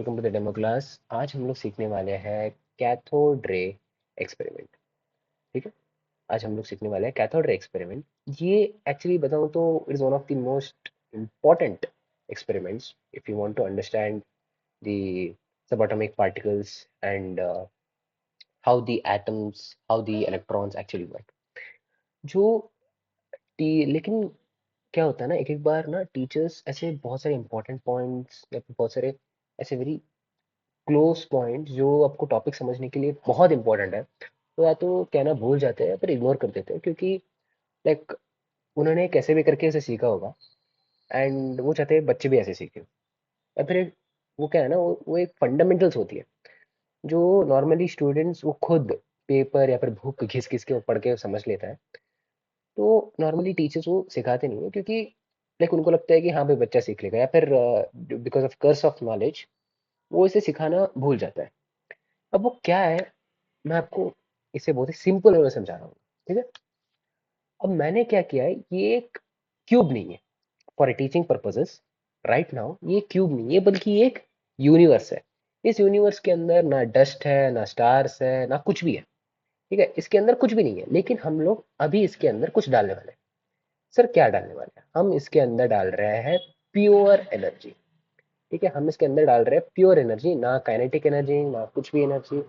Welcome to the demo class. आज हम लोग सीखने वाले हैं कैथोड रे एक्सपेरिमेंट। ठीक है। आज हम लोग सीखने वाले हैं कैथोड रे एक्सपेरिमेंट। ये एक्चुअली बताऊं तो it is one of the most important experiments if you want to understand the subatomic particles and how the atoms, how the electrons actually work। जो लेकिन क्या होता है ना, एक एक बार ना टीचर्स ऐसे बहुत सारे इंपॉर्टेंट पॉइंट्स या फिर बहुत सारे ऐसे वेरी क्लोज पॉइंट जो आपको टॉपिक समझने के लिए बहुत इंपॉर्टेंट है, तो या तो कहना भूल जाते हैं या फिर इग्नोर कर देते हैं, क्योंकि लाइक उन्होंने कैसे भी करके इसे सीखा होगा एंड वो चाहते हैं बच्चे भी ऐसे सीखें। या फिर वो क्या है ना, वो एक फंडामेंटल्स होती है जो नॉर्मली स्टूडेंट्स वो खुद पेपर या फिर बुक घिस घिस के वो पढ़ के समझ लेता है। तो नॉर्मली टीचर्स वो सिखाते नहीं है, क्योंकि लाइक उनको लगता है कि हाँ भाई बच्चा सीख लेगा, या फिर because of curse of knowledge वो इसे सिखाना भूल जाता है। अब वो क्या है, मैं आपको इसे बहुत ही सिंपल वे में समझा रहा हूँ। ठीक है। अब मैंने क्या किया है, ये एक क्यूब नहीं है for teaching purposes. Right now ये क्यूब नहीं है, बल्कि ये एक यूनिवर्स है। इस यूनिवर्स के अंदर ना डस्ट है, ना स्टार्स है, ना कुछ भी है। ठीक है, इसके अंदर कुछ भी नहीं है, लेकिन हम लोग अभी इसके अंदर कुछ डालने वाले हैं। सर क्या डालने वाले हैं? हम इसके अंदर डाल रहे हैं प्योर एनर्जी। ठीक है, हम इसके अंदर डाल रहे हैं प्योर एनर्जी, ना काइनेटिक एनर्जी, ना कुछ भी एनर्जी,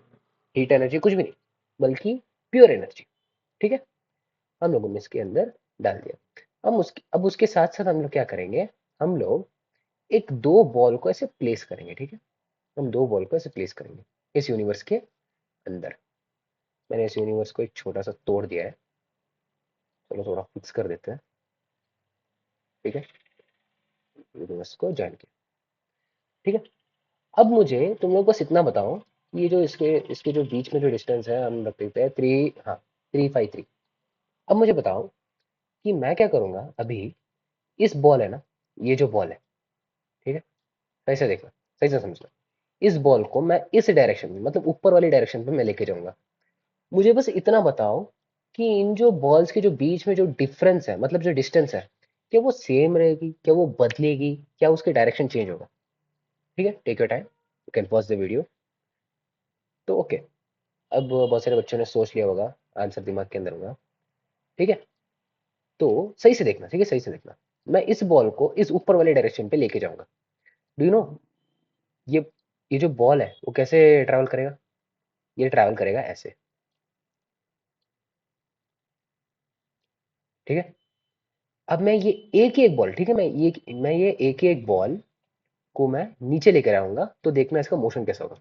हीट एनर्जी, कुछ भी नहीं, बल्कि प्योर एनर्जी। ठीक है। हम लोगों ने इसके अंदर डाल दिया। अब उसके साथ साथ हम लोग क्या करेंगे, हम लोग एक दो बॉल को ऐसे प्लेस करेंगे। ठीक है। हम दो बॉल को ऐसे प्लेस करेंगे इस यूनिवर्स के अंदर। मैंने इस यूनिवर्स को एक छोटा सा तोड़ दिया है। चलो थोड़ा फिक्स कर देते हैं। ठीक है। यूनिवर्स को ज्वाइन किया। ठीक है। अब मुझे तुम लोग बस इतना बताओ, ये जो इसके इसके जो बीच में जो डिस्टेंस है हम रख देते हैं थ्री। हाँ, 353। अब मुझे बताओ कि मैं क्या करूंगा अभी। इस बॉल है ना, ये जो बॉल है, ठीक है, सही से देखना, सही से समझना। इस बॉल को मैं इस डायरेक्शन में, मतलब ऊपर वाली डायरेक्शन पे मैं लेके जाऊंगा। मुझे बस इतना बताओ कि इन जो बॉल्स के जो बीच में जो डिफरेंस है, मतलब जो डिस्टेंस है, क्या वो सेम रहेगी, क्या वो बदलेगी, क्या उसकी डायरेक्शन चेंज होगा? ठीक है, take your time, you can pause the video. तो ओके, अब बहुत सारे बच्चों ने सोच लिया होगा, आंसर दिमाग के अंदर होगा। ठीक है। तो सही से देखना, ठीक है, सही से देखना। मैं इस बॉल को इस ऊपर वाले डायरेक्शन पे लेके जाऊंगा। डू यू नो, ये ये जो बॉल है वो कैसे ट्रैवल करेगा? ये ट्रैवल करेगा ऐसे। ठीक है। अब मैं ये एक ही एक बॉल, ठीक है, मैं ये एक ही एक बॉल को मैं नीचे लेकर आऊंगा, तो देखना इसका मोशन कैसा होगा।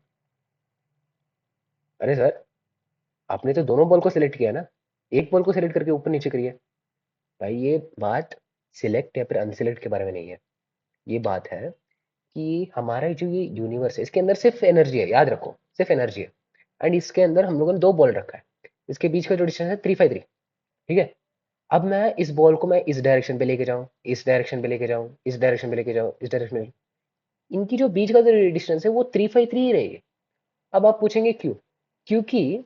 अरे सर, आपने तो दोनों बॉल को सिलेक्ट किया ना, एक बॉल को सिलेक्ट करके ऊपर नीचे करिए। भाई ये बात सिलेक्ट या फिर अनसिलेक्ट के बारे में नहीं है। ये बात है कि हमारा जो ये यूनिवर्स है, इसके अंदर सिर्फ एनर्जी है, याद रखो, सिर्फ एनर्जी है। एंड इसके अंदर हम लोगों ने दो बॉल रखा है। इसके बीच का जो डिस्टेंस है 353। ठीक है। अब मैं इस बॉल को मैं इस डायरेक्शन पे लेके जाऊं, इस डायरेक्शन पे लेके जाऊं, इस डायरेक्शन पे लेके जाऊं, इस डायरेक्शन में, इनकी जो बीच का जो डिस्टेंस है वो 353 ही रहेगी। अब आप पूछेंगे क्यों? क्योंकि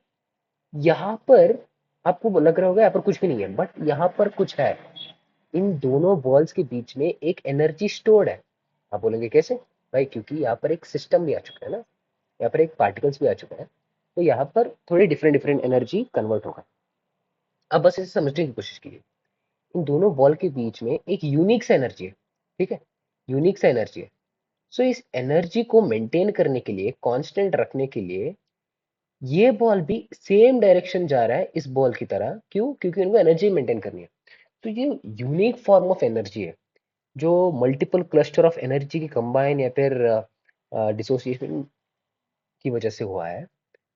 यहाँ पर आपको लग रहा होगा यहाँ पर कुछ भी नहीं है, बट यहाँ पर कुछ है। इन दोनों बॉल्स के बीच में एक एनर्जी स्टोर्ड है। आप बोलेंगे कैसे? भाई क्योंकि यहाँ पर एक सिस्टम भी आ चुका है ना, यहाँ पर एक पार्टिकल्स भी आ चुका है, तो यहाँ पर थोड़ी डिफरेंट डिफरेंट एनर्जी कन्वर्ट होगा। अब बस इसे समझने की कोशिश कीजिए। इन दोनों बॉल के बीच में एक यूनिक सा एनर्जी है। ठीक है, यूनिक सा एनर्जी है। सो इस एनर्जी को मेंटेन करने के लिए, कांस्टेंट रखने के लिए, ये बॉल भी सेम डायरेक्शन जा रहा है इस बॉल की तरह। क्यों? क्योंकि उनको एनर्जी मेंटेन करनी है। तो ये यूनिक फॉर्म ऑफ एनर्जी है जो मल्टीपल क्लस्टर ऑफ एनर्जी की कंबाइन या फिर डिसोसिएशन की वजह से हुआ है।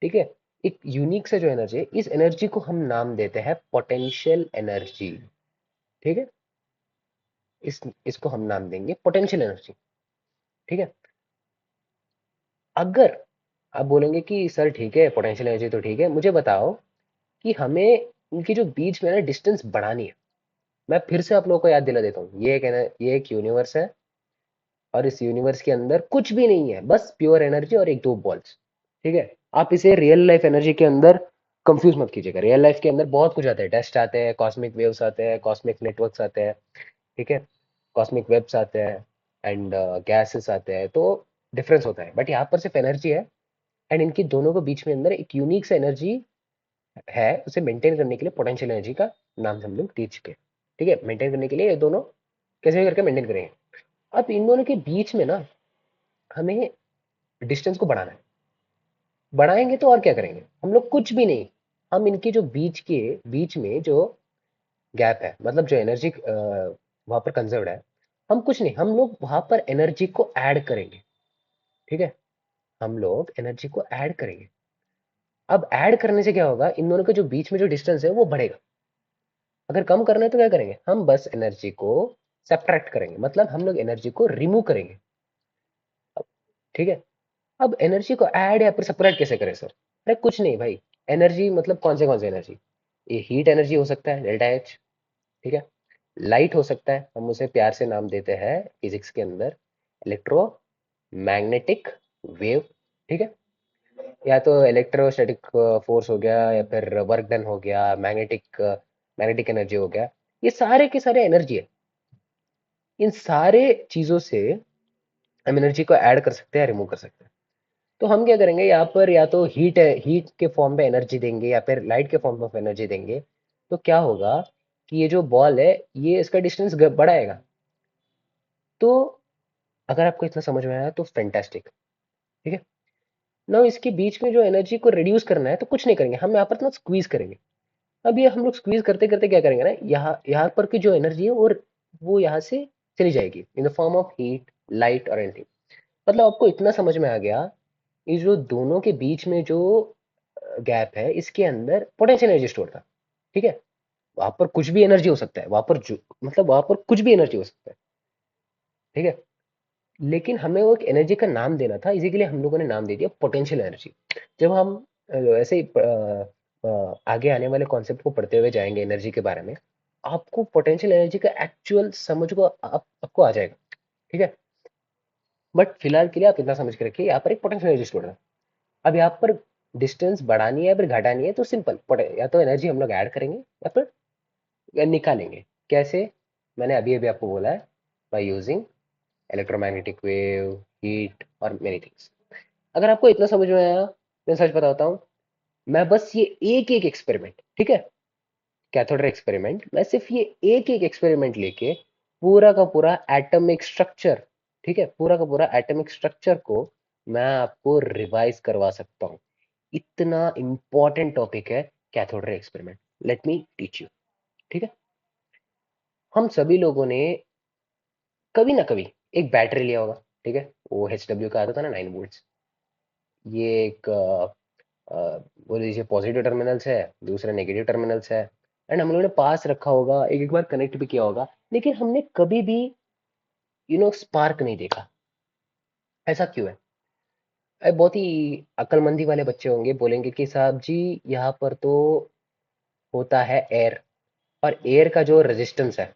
ठीक है। एक यूनिक से जो एनर्जी है, इस एनर्जी को हम नाम देते हैं पोटेंशियल एनर्जी। ठीक है। इसको हम नाम देंगे पोटेंशियल एनर्जी। ठीक है। अगर आप बोलेंगे कि सर ठीक है, पोटेंशियल एनर्जी तो ठीक है, मुझे बताओ कि हमें इनकी जो बीच में ना डिस्टेंस बढ़ानी है। मैं फिर से आप लोगों को याद दिला देता हूँ, ये एक यूनिवर्स है, और इस यूनिवर्स के अंदर कुछ भी नहीं है, बस प्योर एनर्जी और एक दो बॉल्स। ठीक है। आप इसे रियल लाइफ एनर्जी के अंदर कंफ्यूज मत कीजिएगा। रियल लाइफ के अंदर बहुत कुछ आता है, डस्ट आते हैं, कॉस्मिक वेव्स आते हैं, कॉस्मिक नेटवर्क्स आते हैं। ठीक है, कॉस्मिक वेब्स आते हैं, एंड गैसेस आते हैं। तो डिफरेंस होता है, बट यहाँ पर सिर्फ एनर्जी है। एंड इनकी दोनों के बीच में अंदर एक यूनिक सा एनर्जी है, उसे मेंटेन करने के लिए पोटेंशियल एनर्जी का नाम से हम लोग टीच के, ठीक है। मेंटेन करने के लिए ये दोनों कैसे भी करके मेंटेन करेंगे। अब इन दोनों के बीच में ना हमें डिस्टेंस को बढ़ाना है। बढ़ाएंगे तो और क्या करेंगे हम लोग, कुछ भी नहीं। हम इनके जो बीच में जो गैप है, मतलब जो एनर्जी वहां पर कंजर्व्ड है, हम कुछ नहीं, हम लोग वहां पर एनर्जी को ऐड करेंगे, ठीक है। हम लोग एनर्जी को ऐड करेंगे। अब ऐड करने से क्या होगा, इन दोनों के जो बीच में जो डिस्टेंस है वो बढ़ेगा। अगर कम करना है तो क्या करेंगे, हम बस एनर्जी को सब्ट्रैक्ट करेंगे, मतलब हम लोग एनर्जी को रिमूव करेंगे। अब ठीक है। अब एनर्जी को ऐड या फिर सेपरेट कैसे करें सर? अरे कुछ नहीं भाई। एनर्जी मतलब कौन से एनर्जी, ये हीट एनर्जी हो सकता है डेल्टा एच, ठीक है। लाइट हो सकता है, हम उसे प्यार से नाम देते हैं फिजिक्स के अंदर इलेक्ट्रोमैग्नेटिक वेव, ठीक है। या तो इलेक्ट्रोस्टैटिक फोर्स हो गया, या फिर वर्क डन हो गया, मैग्नेटिक एनर्जी हो गया। ये सारे के सारे एनर्जी है। इन सारे चीजों से हम एनर्जी को ऐड कर सकते हैं, रिमूव कर सकते हैं। तो हम क्या करेंगे यहाँ पर, या तो हीट के फॉर्म में एनर्जी देंगे या फिर लाइट के फॉर्म में एनर्जी देंगे। तो क्या होगा कि ये जो बॉल है, ये इसका डिस्टेंस बढ़ाएगा। तो अगर आपको इतना समझ में आया तो फैंटास्टिक, ठीक है। ना इसके बीच में जो एनर्जी को रिड्यूस करना है तो कुछ नहीं करेंगे, हम यहाँ पर ना स्क्वीज करेंगे। अब ये हम लोग स्क्वीज करते करते क्या करेंगे ना, यहाँ पर की जो एनर्जी है वो यहाँ से चली जाएगी in the form of heat, light और एनर्जी। मतलब आपको इतना समझ में आ गया, ये जो दोनों के बीच में जो गैप है, इसके अंदर पोटेंशियल एनर्जी स्टोर था, ठीक है। वहां पर कुछ भी एनर्जी हो सकता है, वहां पर जो मतलब वहां पर कुछ भी एनर्जी हो सकता है, ठीक है। लेकिन हमें वो एक एनर्जी का नाम देना था, इसी के लिए हम लोगों ने नाम दे दिया पोटेंशियल एनर्जी। जब हम ऐसे ही आगे आने वाले कॉन्सेप्ट को पढ़ते हुए जाएंगे एनर्जी के बारे में, आपको पोटेंशियल एनर्जी का एक्चुअल समझ को आपको आ जाएगा, ठीक है। बट फिलहाल के लिए आप इतना समझ के रखिए, यहाँ पर एक पोटेंशियल एनर्जी स्टोर है। अब यहाँ पर डिस्टेंस बढ़ानी है या फिर घटानी है तो सिंपल, या तो एनर्जी हम लोग ऐड करेंगे या फिर निकालेंगे। कैसे? मैंने अभी अभी आपको बोला है, by using electromagnetic wave, heat और मेनी थिंग्स। अगर आपको इतना समझ में आया, मैं सच बताता हूँ, मैं बस ये एक एक एक्सपेरिमेंट, ठीक है, कैथोड रे एक्सपेरिमेंट, मैं सिर्फ ये एक एक एक्सपेरिमेंट लेके पूरा का पूरा एटॉमिक स्ट्रक्चर, ठीक है, पूरा का पूरा एटॉमिक स्ट्रक्चर को मैं आपको रिवाइज करवा सकता हूँ। इतना इंपॉर्टेंट टॉपिक है cathode ray experiment. Let me teach you, ठीक है। हम सभी लोगों ने कभी ना कभी एक बैटरी लिया होगा, ठीक है। वो HW का आता था ना, 9 वोल्ट्स। ये एक बोल लीजिए पॉजिटिव टर्मिनल्स है, दूसरा नेगेटिव टर्मिनल्स है। एंड हम लोगों ने पास रखा होगा, एक एक बार कनेक्ट भी किया होगा, लेकिन हमने कभी भी स्पार्क नहीं देखा। ऐसा क्यों है? बहुत ही अक्लमंदी वाले बच्चे होंगे, बोलेंगे कि साहब जी यहाँ पर तो होता है एयर, और एयर का जो रेजिस्टेंस है,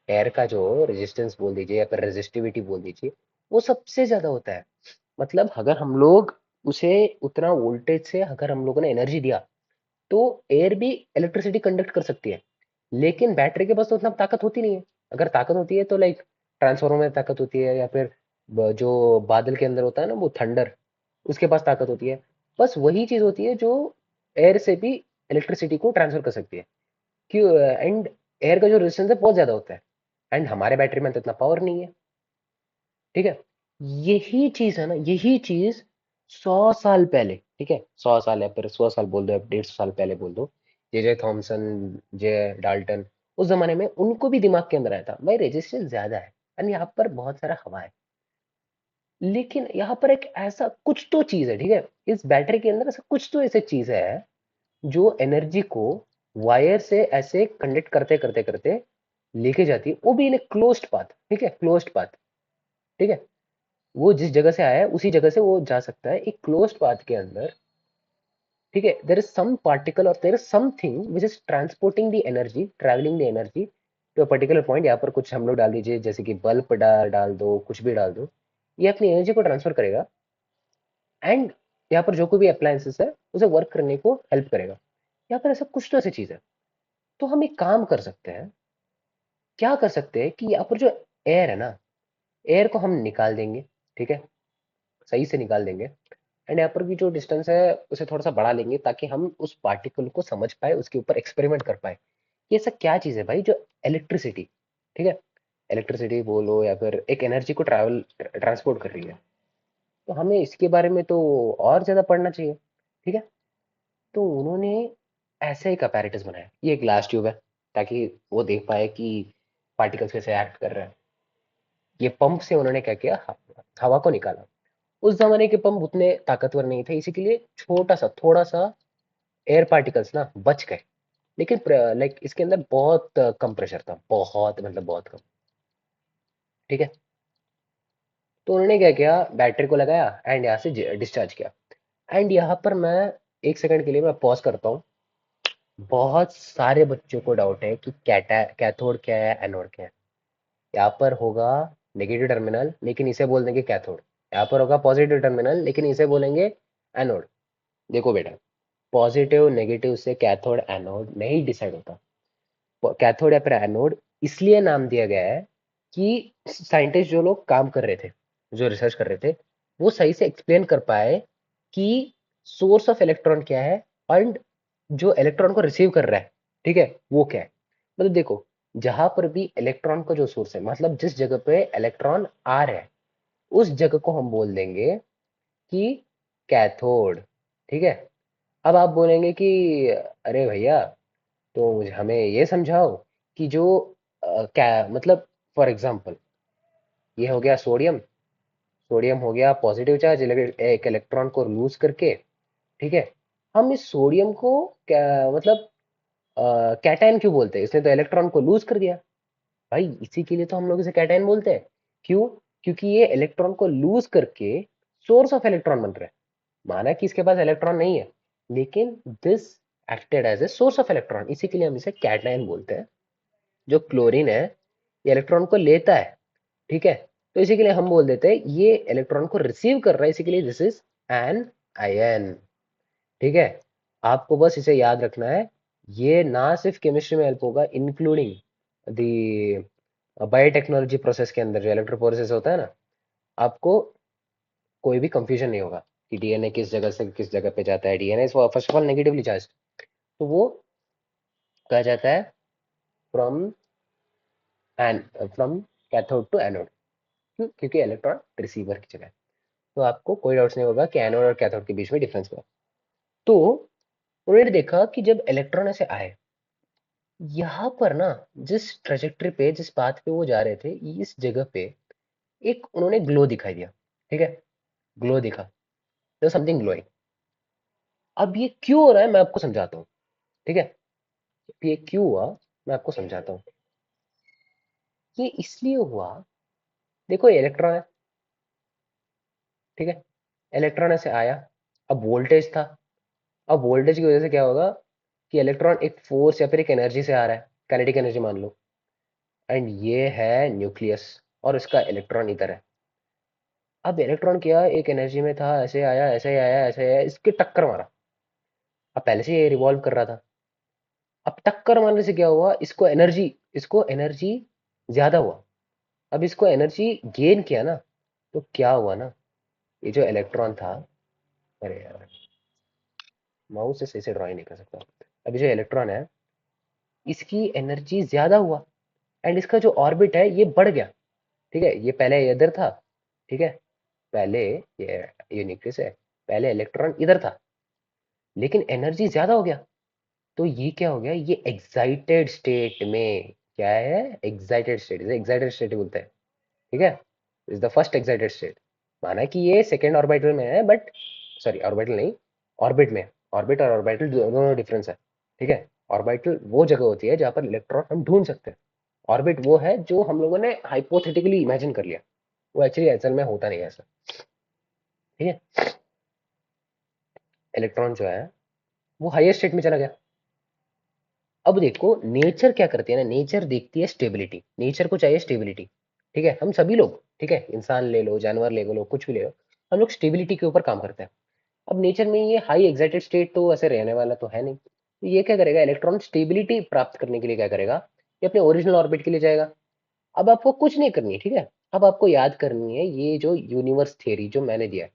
एयर का जो रेजिस्टेंस बोल दीजिए या फिर रेजिस्टिविटी बोल दीजिए, वो सबसे ज्यादा होता है। मतलब अगर हम लोग उसे उतना वोल्टेज से अगर हम लोगों ने एनर्जी दिया, तो एयर भी इलेक्ट्रिसिटी कंडक्ट कर सकती है। लेकिन बैटरी के पास तो उतना ताकत होती नहीं है। अगर ताकत होती है तो लाइक ट्रांसफार्मर में ताकत होती है, या फिर जो बादल के अंदर होता है ना वो थंडर, उसके पास ताकत होती है। बस वही चीज होती है जो एयर से भी इलेक्ट्रिसिटी को ट्रांसफर कर सकती है। क्यों? एंड एयर का जो रेजिस्टेंस है बहुत ज्यादा होता है, एंड हमारे बैटरी में तो इतना पावर नहीं है, ठीक है। यही चीज है ना, यही चीज 100 साल पहले, ठीक है, 100 साल या फिर 100 साल बोल दो या 150 साल पहले बोल दो, जे थॉमसन, जे डाल्टन, उस जमाने में उनको भी दिमाग के अंदर आया था भाई रेजिस्टेंस ज्यादा है, एंड यहाँ पर बहुत सारा हवा है। लेकिन यहाँ पर एक ऐसा कुछ तो चीज है, ठीक है, इस बैटरी के अंदर ऐसा कुछ तो ऐसी चीज है जो एनर्जी को वायर से ऐसे कंडक्ट करते करते करते लेके जाती है, वो भी इन क्लोज्ड पाथ, ठीक है, क्लोज्ड पाथ, ठीक है। वो जिस जगह से आया है उसी जगह से वो जा सकता है एक क्लोज्ड पाथ के अंदर, ठीक है। देयर इज सम पार्टिकल और there is something which is transporting the energy, travelling the energy to a particular point. यहाँ पर कुछ हम लोग डाल दीजिए, जैसे कि बल्ब डाल दो, कुछ भी डाल दो, ये अपनी एनर्जी को ट्रांसफर करेगा। एंड यहाँ पर जो कोई भी अप्लायंसेस है उसे वर्क करने को हेल्प करेगा। यहाँ पर ऐसा कुछ तो ऐसी चीज है। तो हम एक काम कर सकते हैं, क्या कर सकते हैं कि यहाँ पर जो एयर है ना, एयर को हम निकाल देंगे, ठीक है। सही से निकाल देंगे, एंड यहाँ पर भी जो डिस्टेंस है उसे थोड़ा सा बढ़ा लेंगे ताकि हम उस पार्टिकल को समझ पाए, उसके ऊपर एक्सपेरिमेंट कर पाए। ये सब क्या चीज़ है भाई? जो इलेक्ट्रिसिटी, ठीक है, इलेक्ट्रिसिटी बोलो या फिर एक एनर्जी को ट्रांसपोर्ट कर रही है, तो हमें इसके बारे में तो और ज़्यादा पढ़ना चाहिए। ठीक है, तो उन्होंने ऐसा एक अपैरेटस बनाया, ये ग्लास ट्यूब है, ताकि वो देख पाए कि पार्टिकल्स कैसे एक्ट कर रहे हैं। ये पंप से उन्होंने क्या किया, हवा को निकाला। उस जमाने के पंप उतने ताकतवर नहीं थे, इसी के लिए छोटा सा थोड़ा सा एयर पार्टिकल्स ना बच गए, लेकिन लाइक इसके अंदर बहुत कम प्रेशर था, बहुत मतलब बहुत कम। ठीक है, तो उन्होंने क्या किया, बैटरी को लगाया एंड यहाँ से डिस्चार्ज किया। एंड यहाँ पर मैं एक सेकंड के लिए मैं पॉज करता हूँ। बहुत सारे बच्चों को डाउट है कि कैथोड क्या है, एनोड क्या है। यहाँ पर होगा नेगेटिव टर्मिनल, लेकिन इसे बोल देंगे कैथोड। यहाँ पर होगा पॉजिटिव टर्मिनल, लेकिन इसे बोलेंगे एनोड। देखो बेटा, पॉजिटिव नेगेटिव से कैथोड एनोड नहीं डिसाइड होता। कैथोड या फिर एनोड इसलिए नाम दिया गया है कि साइंटिस्ट जो लोग काम कर रहे थे, जो रिसर्च कर रहे थे, वो सही से एक्सप्लेन कर पाए कि सोर्स ऑफ इलेक्ट्रॉन क्या है, एंड जो इलेक्ट्रॉन को रिसीव कर रहा है, ठीक है, वो क्या है। मतलब देखो, जहां पर भी इलेक्ट्रॉन का जो सोर्स है, मतलब जिस जगह पे इलेक्ट्रॉन आ रहा है, उस जगह को हम बोल देंगे कि कैथोड। ठीक है, अब आप बोलेंगे कि अरे भैया, तो हमें ये समझाओ कि जो क्या मतलब, फॉर एग्जांपल ये हो गया सोडियम, सोडियम हो गया पॉजिटिव चार्ज, एक इलेक्ट्रॉन को लूज करके, ठीक है, हम इस सोडियम को क्या मतलब कैटायन क्यों बोलते हैं? इसने तो इलेक्ट्रॉन को लूज कर दिया। भाई इसी के लिए तो हम लोग इसे कैटायन बोलते हैं। क्यों? क्योंकि ये इलेक्ट्रॉन को लूज करके सोर्स ऑफ इलेक्ट्रॉन बन रहा है। माना कि इसके पास इलेक्ट्रॉन नहीं है, लेकिन this acted as a source of electron, इसी के लिए हम इसे कैटायन बोलते हैं। जो क्लोरीन है, ये इलेक्ट्रॉन को लेता है, ठीक है, तो इसी के लिए हम बोल देते हैं ये इलेक्ट्रॉन को रिसीव कर रहा है, इसी के लिए दिस इज एन आयन। ठीक है, आपको बस इसे याद रखना है। ये ना सिर्फ केमिस्ट्री में हेल्प होगा, इंक्लूडिंग द बायोटेक्नोलॉजी प्रोसेस के अंदर जो इलेक्ट्रोफोरेसिस होता है ना, आपको कोई भी कंफ्यूजन नहीं होगा कि डीएनए किस जगह से किस जगह पे जाता है। DNA first of all negatively charge, तो वो कहा जाता है from an from cathode to anode. क्योंकि इलेक्ट्रॉन रिसीवर की जगह है। तो आपको कोई डाउट्स नहीं होगा कि एनोड और कैथोड के बीच में डिफरेंस हुआ। तो उन्होंने देखा कि जब इलेक्ट्रॉन ऐसे आए, यहाँ पर ना, जिस ट्रेजेक्टरी पे, जिस पाथ पे वो जा रहे थे, इस जगह पे एक उन्होंने ग्लो दिखाई दिया। ठीक है, ग्लो दिखा, तो समथिंग ग्लोइंग। अब ये क्यों हो रहा है मैं आपको समझाता हूँ। ठीक है, ये क्यों हुआ मैं आपको समझाता हूँ। ये इसलिए हुआ, देखो ये इलेक्ट्रॉन है, ठीक है, इलेक्ट्रॉन ऐसे आया, अब वोल्टेज था। अब वोल्टेज की वजह से क्या होगा कि इलेक्ट्रॉन एक फोर्स या फिर एक एनर्जी से आ रहा है, काइनेटिक एनर्जी मान लो, एंड ये है न्यूक्लियस, और इसका इलेक्ट्रॉन इधर है। अब इलेक्ट्रॉन क्या एक एनर्जी में था, ऐसे आया ऐसे आया ऐसे आया, इसके टक्कर मारा। अब पहले से ये रिवॉल्व कर रहा था, अब टक्कर मारने से क्या हुआ, इसको एनर्जी ज्यादा हुआ। अब इसको एनर्जी गेन किया ना, तो क्या हुआ ना, ये जो इलेक्ट्रॉन था, अरे यार माउस से सही से ड्रॉइंग नहीं कर सकता। अभी जो इलेक्ट्रॉन है, इसकी एनर्जी ज्यादा हुआ, एंड इसका जो ऑर्बिट है ये बढ़ गया। ठीक है, ये पहले इधर था, ठीक है, पहले ये न्यूक्लियस है, पहले इलेक्ट्रॉन इधर था, लेकिन एनर्जी ज्यादा हो गया, तो ये क्या हो गया, ये एक्साइटेड स्टेट में, क्या है, एक्साइटेड स्टेट, इसे एक्साइटेड स्टेट बोलते हैं। ठीक है, is the first excited state. माना कि ये सेकेंड ऑर्बिटल में है, बट सॉरी ऑर्बिटल नहीं, ऑर्बिट में। ऑर्बिट और ऑर्बिटल दोनों डिफरेंस है। ठीक है, ऑर्बिटल वो जगह होती है जहां पर इलेक्ट्रॉन हम ढूंढ सकते हैं। ऑर्बिट वो है जो हम लोगों ने हाइपोथेटिकली इमेजिन कर लिया, वो एक्चुअली असल में होता नहीं है ऐसा। ठीक है, इलेक्ट्रॉन जो है वो हायर स्टेट में चला गया। अब देखो नेचर क्या करती है ना, नेचर देखती है स्टेबिलिटी, नेचर को चाहिए स्टेबिलिटी। ठीक है, हम सभी लोग, ठीक है, इंसान ले लो, जानवर ले लो, कुछ भी ले लो, हम लोग स्टेबिलिटी के ऊपर काम करते हैं। अब नेचर में ये हाई एक्साइटेड स्टेट तो ऐसे रहने वाला तो है नहीं, तो ये क्या करेगा, इलेक्ट्रॉन स्टेबिलिटी प्राप्त करने के लिए क्या करेगा, ये अपने ओरिजिनल ऑर्बिट के लिए जाएगा। अब आपको कुछ नहीं करनी है, ठीक है, अब आपको याद करनी है ये जो यूनिवर्स थियरी जो मैंने दिया है,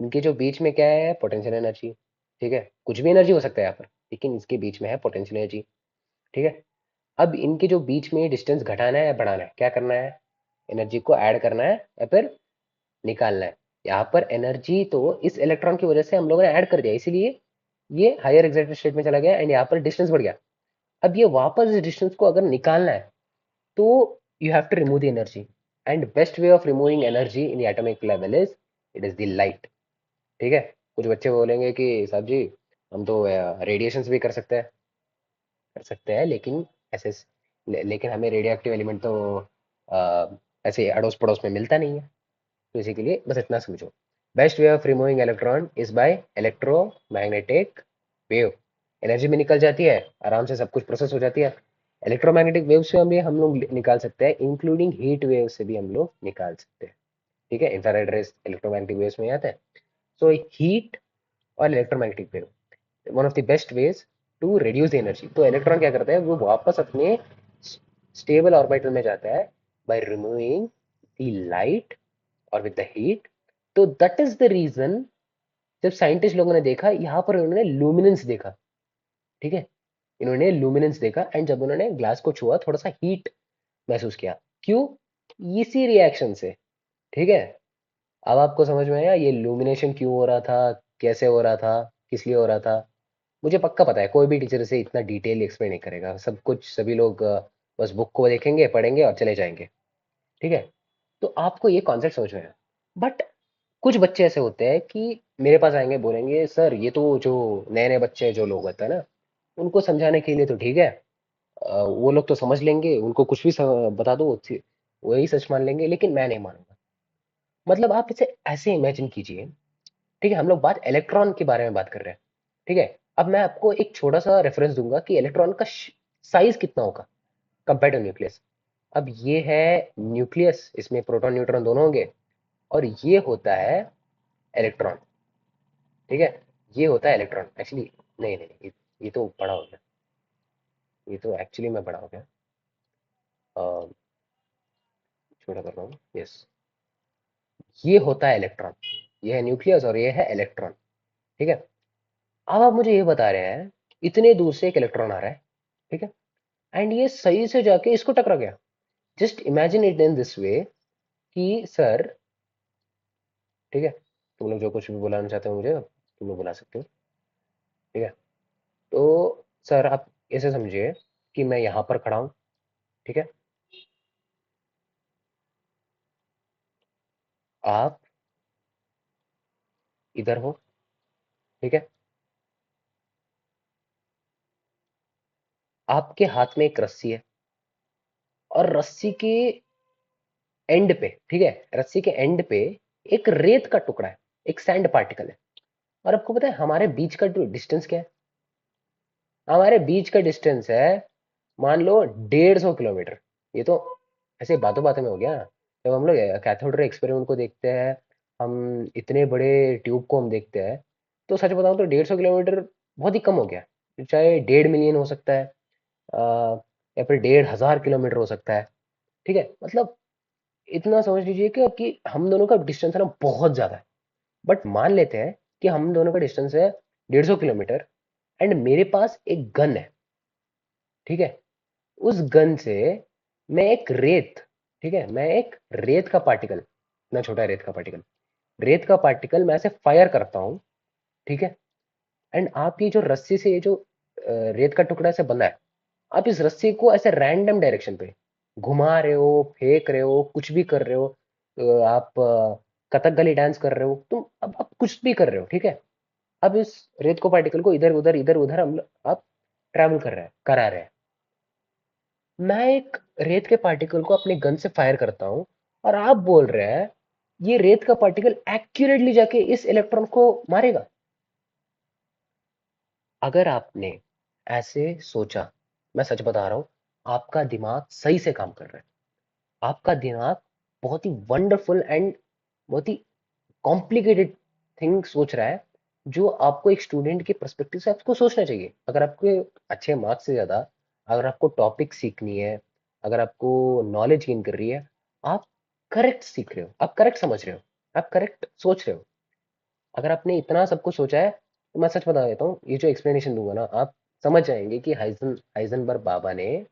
इनके जो बीच में क्या है, पोटेंशियल एनर्जी। ठीक है, कुछ भी एनर्जी हो सकता है यहाँ पर, लेकिन इसके बीच में है पोटेंशियल एनर्जी। ठीक है, अब इनके जो बीच में डिस्टेंस घटाना है या बढ़ाना है, क्या करना है, एनर्जी को ऐड करना है या फिर निकालना है। यहाँ पर एनर्जी तो इस इलेक्ट्रॉन की वजह से हम लोगों ने ऐड कर दिया, इसीलिए ये हायर एक्साइटेड स्टेट में चला गया एंड यहाँ पर डिस्टेंस बढ़ गया। अब ये वापस इस डिस्टेंस को अगर निकालना है तो you have to remove the energy, and best way of removing energy in atomic level is, it is the light. ठीक है, कुछ बच्चे बोलेंगे कि साहब जी हम तो रेडिएशंस भी कर सकते हैं, लेकिन ऐसे लेकिन हमें रेडियो एक्टिव एलिमेंट तो अ, ऐसे अड़ोस पड़ोस में मिलता नहीं है। तो इसी के लिए बस इतना समझो, best way of removing electron is by electromagnetic wave. Energy भी निकल जाती है, आराम से सब कुछ प्रोसेस हो जाती है। इलेक्ट्रोमैग्नेटिक वेव से हम लोग निकाल सकते हैं, इंक्लूडिंग हीट वेव से भी हम लोग निकाल सकते हैं। ठीक है, इंफ्रारेड रेस इलेक्ट्रोमैग्नेटिक वेव्स में आते हैं। सो हीट और electromagnetic wave, one of the best ways to reduce the energy. तो इलेक्ट्रॉन क्या करता है, वो वापस अपने स्टेबल ऑर्बिटल में जाता है बाय रिमूविंग द लाइट और विद द हीट। तो दैट इज द रीजन, जब साइंटिस्ट लोगों ने देखा यहाँ पर, उन्होंने लूमिनेंस देखा। ठीक है, इन्होंने लूमिनेंस देखा एंड जब उन्होंने ग्लास को छुआ, थोड़ा सा हीट महसूस किया। क्यों? इसी रिएक्शन से। ठीक है, अब आपको समझ में आया ये लूमिनेशन क्यों हो रहा था, कैसे हो रहा था, किस लिए हो रहा था। मुझे पक्का पता है कोई भी टीचर इसे इतना डिटेल एक्सप्लेन नहीं करेगा, सब कुछ सभी लोग बस बुक को देखेंगे, पढ़ेंगे और चले जाएंगे। ठीक है, तो आपको ये कॉन्सेप्ट समझ में आया। बट कुछ बच्चे ऐसे होते हैं कि मेरे पास आएंगे, बोलेंगे सर ये तो जो नए नए बच्चे जो लोग होते हैं ना, उनको समझाने के लिए तो ठीक है, वो लोग तो समझ लेंगे, उनको कुछ भी बता दो वही सच मान लेंगे, लेकिन मैं नहीं मानूंगा। मतलब आप इसे ऐसे इमेजिन कीजिए। ठीक है, हम लोग बात इलेक्ट्रॉन के बारे में बात कर रहे हैं। ठीक है, अब मैं आपको एक छोटा सा रेफरेंस दूंगा कि इलेक्ट्रॉन का साइज कितना होगा कंपेयर टू न्यूक्लियस। अब ये है न्यूक्लियस, इसमें प्रोटॉन न्यूट्रॉन दोनों होंगे, और ये होता है इलेक्ट्रॉन। ठीक है, ये होता है इलेक्ट्रॉन एक्चुअली। नहीं नहीं, ये तो बड़ा हो गया, ये तो एक्चुअली मैं बड़ा हो गया। अ, छोटा कर रहा हूँ, यस। ये होता है इलेक्ट्रॉन, ये है न्यूक्लियस और ये है इलेक्ट्रॉन। ठीक है, अब आप मुझे ये बता रहे हैं इतने दूर से एक इलेक्ट्रॉन आ रहा है। ठीक है, एंड ये सही से जाके इसको टकरा गया। Just imagine it in this way कि सर, ठीक है, तुम लोग जो कुछ भी बुलाना चाहते हो मुझे, तुम लोग बुला सकते हो। ठीक है, तो सर आप ऐसे समझिए कि मैं यहाँ पर खड़ा हूँ। ठीक है, आप इधर हो। ठीक है, आपके हाथ में एक रस्सी है, और रस्सी के एंड पे, ठीक है, रस्सी के एंड पे एक रेत का टुकड़ा है, एक सैंड पार्टिकल है। और आपको पता है हमारे बीच का जो डिस्टेंस क्या है? हमारे बीच का डिस्टेंस है, मान लो 150 किलोमीटर। ये तो ऐसे बातों बातों में हो गया। जब हम लोग कैथोड रे एक्सपेरिमेंट को देखते हैं, हम इतने बड़े ट्यूब को हम देखते हैं, तो सच बताऊं तो 150 किलोमीटर बहुत ही कम हो गया। चाहे 1.5 मिलियन हो सकता है, या फिर 1,500 किलोमीटर हो सकता है। ठीक है, मतलब इतना समझ लीजिए कि हम दोनों का डिस्टेंस है ना बहुत ज्यादा है। बट मान लेते हैं कि हम दोनों का डिस्टेंस है 150 किलोमीटर, एंड मेरे पास एक गन है। ठीक है, उस गन से मैं एक रेत, ठीक है, मैं एक रेत का पार्टिकल, इतना छोटा रेत का पार्टिकल, रेत का पार्टिकल मैं ऐसे फायर करता हूँ। ठीक है, एंड आप ये जो रस्सी से ये जो रेत का टुकड़ा से बना है, आप इस रस्सी को ऐसे रैंडम डायरेक्शन पे घुमा रहे हो, फेंक रहे हो, कुछ भी कर रहे हो। आप कथकली डांस कर रहे हो, तुम अब आप कुछ भी कर रहे हो। ठीक है, अब इस रेत को पार्टिकल को इधर उधर हम आप ट्रैवल कर रहे हैं, करा रहे हैं। मैं एक रेत के पार्टिकल को अपने गन से फायर करता हूं, और आप बोल रहे हैं ये रेत का पार्टिकल एक्यूरेटली जाके इस इलेक्ट्रॉन को मारेगा। अगर आपने ऐसे सोचा, मैं सच बता रहा हूं, आपका दिमाग सही से काम कर रहा है। आपका दिमाग बहुत ही वंडरफुल एंड बहुत ही कॉम्प्लिकेटेड थिंग सोच रहा है, जो आपको एक स्टूडेंट के पर्सपेक्टिव से आपको सोचना चाहिए। अगर आपके अच्छे मार्क्स से ज़्यादा, अगर आपको टॉपिक सीखनी है, अगर आपको नॉलेज गेन कर रही है, आप करेक्ट सीख रहे हो, आप करेक्ट समझ रहे हो, आप करेक्ट सोच रहे हो। अगर आपने इतना सब कुछ सोचा है तो मैं सच बता देता हूँ, ये जो एक्सप्लेनेशन दूंगा ना आप समझ जाएंगे कि हाइजनबर्ग बाबा ने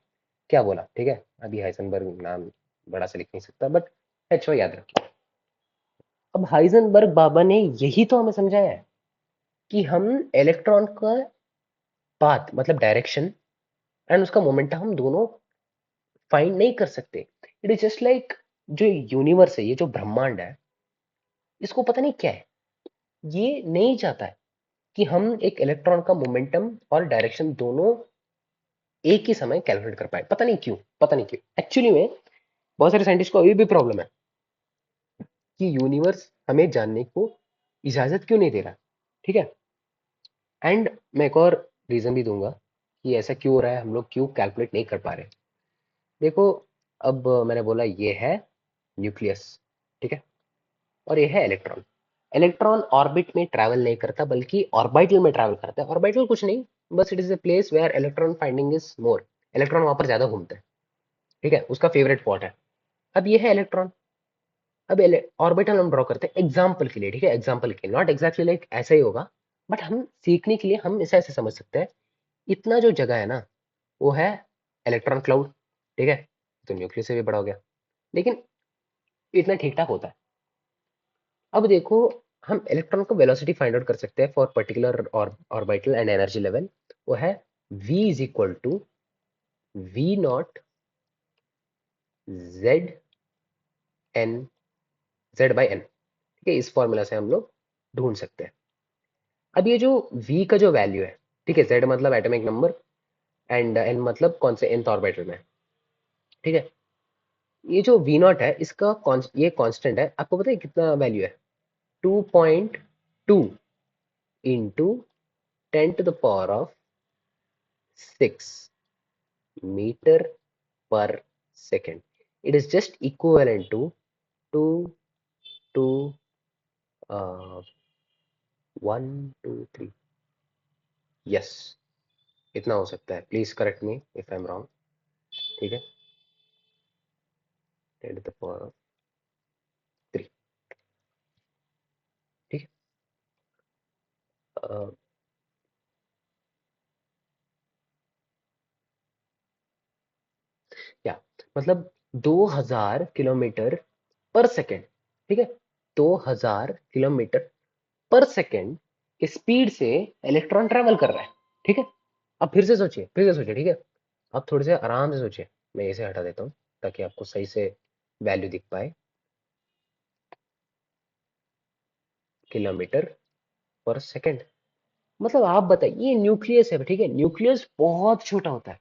क्या बोला। ठीक है, अभी हाइजनबर्ग नाम बड़ा से लिख नहीं सकता, बट एच याद रखिए। अब हाइजनबर्ग बाबा ने यही तो हमें समझाया है कि हम इलेक्ट्रॉन का पाथ मतलब डायरेक्शन एंड उसका मोमेंटम हम दोनों फाइंड नहीं कर सकते। इट इज जस्ट लाइक जो यूनिवर्स है, ये जो ब्रह्मांड है, इसको पता नहीं क्या है, ये नहीं चाहता है कि हम एक इलेक्ट्रॉन का मोमेंटम और डायरेक्शन दोनों एक ही समय कैलकुलेट कर पाए। पता नहीं क्यों, पता नहीं क्यों एक्चुअली में। बहुत सारे साइंटिस्ट को अभी भी प्रॉब्लम है कि यूनिवर्स हमें जानने को इजाजत क्यों नहीं दे रहा। ठीक है, एंड मैं एक और रीजन भी दूंगा कि ऐसा क्यों हो रहा है, हम लोग क्यों कैलकुलेट नहीं कर पा रहे। देखो, अब मैंने बोला ये है न्यूक्लियस, ठीक है, और ये है इलेक्ट्रॉन। इलेक्ट्रॉन ऑर्बिट में ट्रैवल नहीं करता बल्कि ऑर्बिटल में ट्रैवल करता है। ऑर्बिटल कुछ नहीं, बस it is a place where electron finding is more. Electron वहां पर ज्यादा घूमते हैं, ठीक है, उसका फेवरेट स्पॉट है। अब ये है इलेक्ट्रॉन। अब ऑर्बिटल हम ड्रॉ करते हैं एग्जाम्पल के लिए, ठीक है, एग्जाम्पल के लिए, नॉट एग्जैक्टली लाइक ऐसा ही होगा, बट हम सीखने के लिए हम इसे ऐसे समझ सकते हैं। इतना जो जगह है ना, वो है इलेक्ट्रॉन क्लाउड, ठीक है, तो न्यूक्लियस से भी बड़ा हो गया, लेकिन इतना ठीक ठाक होता है। अब देखो, हम इलेक्ट्रॉन को वेलोसिटी फाइंड आउट कर सकते हैं for particular orbital and energy level. वो है v is equal to V naught Z N, Z by N, ठीक है, इस फॉर्मूला से हम लोग ढूंढ सकते हैं। अब ये जो v का जो वैल्यू है, ठीक है, z मतलब एटॉमिक नंबर एंड n मतलब कौन से nth ऑर्बिटल में, ठीक है, ये जो v नॉट है इसका ये कांस्टेंट है। आपको पता है कितना वैल्यू है? 2.2 into 10 to the power of 6 metre per second. It is just equivalent to 2 to 1 2 3, yes, इतना हो सकता है। Please correct me if I am wrong, ठीक है, 10 to the power of 3, ठीक है। अ, क्या मतलब 2000 किलोमीटर पर सेकेंड, ठीक है, 2000 किलोमीटर पर सेकेंड की स्पीड से इलेक्ट्रॉन ट्रेवल कर रहा है, ठीक है। अब फिर से सोचिए, फिर से सोचिए, ठीक है, आप थोड़े से आराम से सोचिए। मैं इसे हटा देता हूँ ताकि आपको सही से वैल्यू दिख पाए। किलोमीटर पर सेकंड, मतलब आप बताइए, ये न्यूक्लियस है, ठीक है, न्यूक्लियस बहुत छोटा होता है,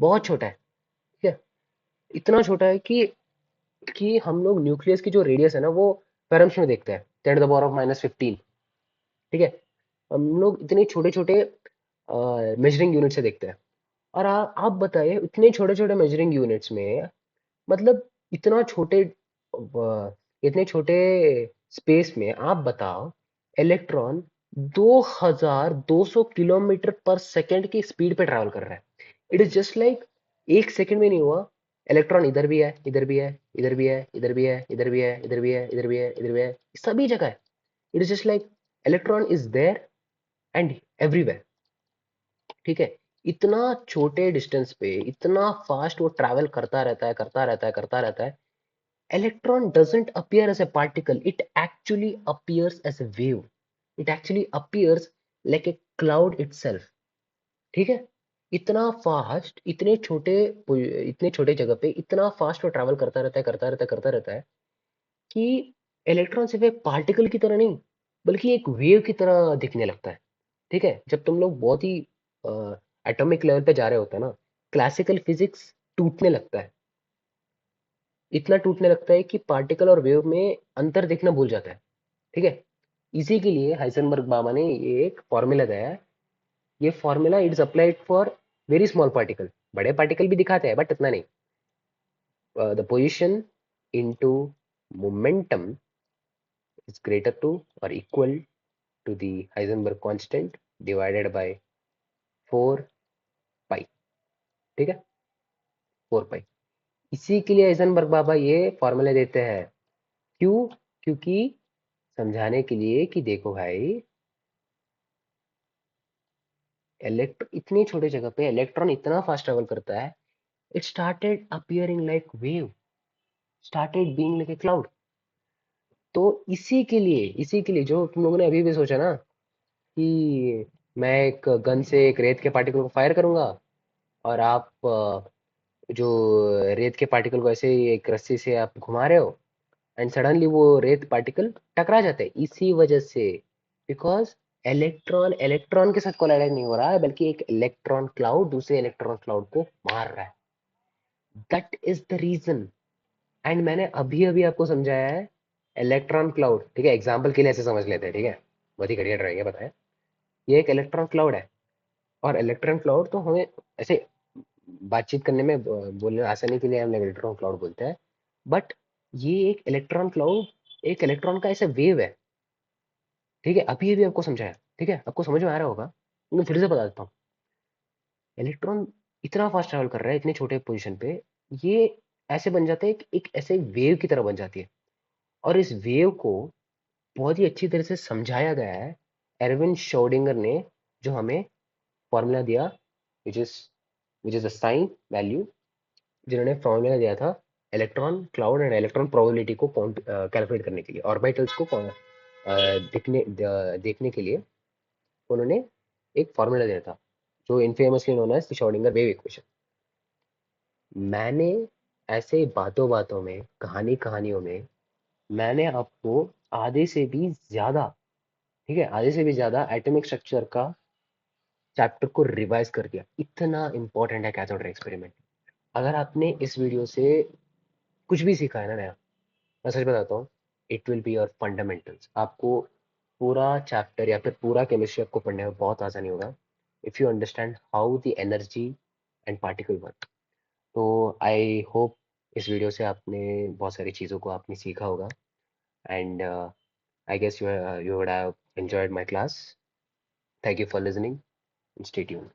बहुत छोटा है, ठीक है, इतना छोटा है कि हम लोग न्यूक्लियस की जो रेडियस है ना, वो फेरम्स में देखते हैं, 10 to the power of -15, ठीक है। हम लोग इतने छोटे छोटे मेजरिंग यूनिट से देखते हैं। और आप बताइए, इतने छोटे छोटे मेजरिंग यूनिट्स में, मतलब इतना छोटे इतने छोटे स्पेस में आप बताओ, इलेक्ट्रॉन 2200 किलोमीटर पर सेकेंड की स्पीड पे ट्रैवल कर रहा है। इट इज जस्ट लाइक एक सेकंड में नहीं हुआ, इलेक्ट्रॉन इधर भी है, इधर भी है, इधर भी है, इधर भी है, इधर भी है, इधर भी है, इधर भी है, इधर भी है, सभी जगह है। It is just like electron is there and everywhere, ठीक है। इतना छोटे डिस्टेंस पे इतना फास्ट वो ट्रैवल करता रहता है, करता रहता है, करता रहता है। Electron doesn't appear as a particle, it actually appears as a wave. It actually appears like a cloud itself, ठीक है। इतना फास्ट, इतने छोटे जगह पे इतना फास्ट वो ट्रैवल करता रहता है, करता रहता है, करता रहता है कि इलेक्ट्रॉन सिर्फ एक पार्टिकल की तरह नहीं बल्कि एक वेव की तरह दिखने लगता है, ठीक है। जब तुम लोग बहुत ही एटॉमिक लेवल पे जा रहे होते हैं ना, क्लासिकल फिजिक्स टूटने लगता है, इतना टूटने लगता है कि पार्टिकल और वेव में अंतर देखना भूल जाता है, ठीक है। इसी के लिए हाइसेनबर्ग बाबा ने ये एक फॉर्मूला दिया है। ये formula it's applied for very small particle, बड़े पार्टिकल भी दिखाते हैं बट इतना नहीं। The position into momentum is greater to और equal to the Heisenberg constant divided by 4 pi, ठीक है, 4 पाई। इसी के लिए हाइजेनबर्ग बाबा ये फॉर्मूला देते हैं। क्यों? क्योंकि समझाने के लिए कि देखो भाई, इतनी छोटी जगह पे इलेक्ट्रॉन इतना फास्ट ट्रेवल करता है। It started appearing like wave, started being like a cloud. तो इसी के लिए जो तुम लोगों ने अभी भी सोचा ना कि मैं एक गन से एक रेत के पार्टिकल को फायर करूंगा, और आप जो रेत के पार्टिकल को ऐसे ही एक रस्सी से आप घुमा रहे हो, एंड सडनली वो रेत पार्टिकल टकरा जाते हैं इसी वजह से। बिकॉज इलेक्ट्रॉन इलेक्ट्रॉन के साथ कोलाइड नहीं हो रहा है, बल्कि एक इलेक्ट्रॉन क्लाउड दूसरे इलेक्ट्रॉन क्लाउड को मार रहा है। That is the reason. And मैंने अभी अभी आपको समझाया है इलेक्ट्रॉन क्लाउड, ठीक है, एग्जाम्पल के लिए ऐसे समझ लेते हैं, ठीक है। बहुत ही घटिया ड्राइंग है, बताया। ये एक इलेक्ट्रॉन क्लाउड है, और इलेक्ट्रॉन क्लाउड तो हमें ऐसे बातचीत करने में बोलने आसानी के लिए हम इलेक्ट्रॉन क्लाउड बोलते हैं। बट ये एक इलेक्ट्रॉन क्लाउड एक इलेक्ट्रॉन का ऐसा वेव है, ठीक है। अभी अभी आपको समझाया, ठीक है, आपको समझ में आ रहा होगा। मैं फिर से बता देता हूँ। इलेक्ट्रॉन इतना फास्ट ट्रैवल कर रहा है इतने छोटे पोजीशन पे, ये ऐसे बन जाते हैं एक ऐसे वेव की तरह बन जाती है। और इस वेव को बहुत ही अच्छी तरह से समझाया गया है एरविन श्रोडिंगर ने, जो हमें फॉर्मूला दिया, which is which is the sine value, जिन्होंने फॉर्मूला दिया था electron cloud and electron probability को कैलकुलेट करने के लिए, ऑर्बिटल्स को देखने के लिए उन्होंने एक फॉर्मूला दिया था, जो infamously known as Schrodinger wave equation. मैंने ऐसे बातों बातों में, कहानी कहानियों में, मैंने आपको आधे से भी ज्यादा, ठीक है, आधे से भी ज्यादा एटॉमिक स्ट्रक्चर का चैप्टर को रिवाइज कर दिया। इतना इंपॉर्टेंट है कैथोड रे एक्सपेरिमेंट। अगर आपने इस वीडियो से कुछ भी सीखा है ना नया, मैं सच बताता हूँ, it will be your fundamentals. आपको पूरा चैप्टर या फिर पूरा केमिस्ट्री आपको पढ़ने में बहुत आसानी होगा, if you understand how the energy and particle work. तो आई होप इस वीडियो से आपने बहुत सारी चीज़ों को आपने सीखा होगा। And I guess you would have enjoyed my class. Thank you for listening and stay tuned.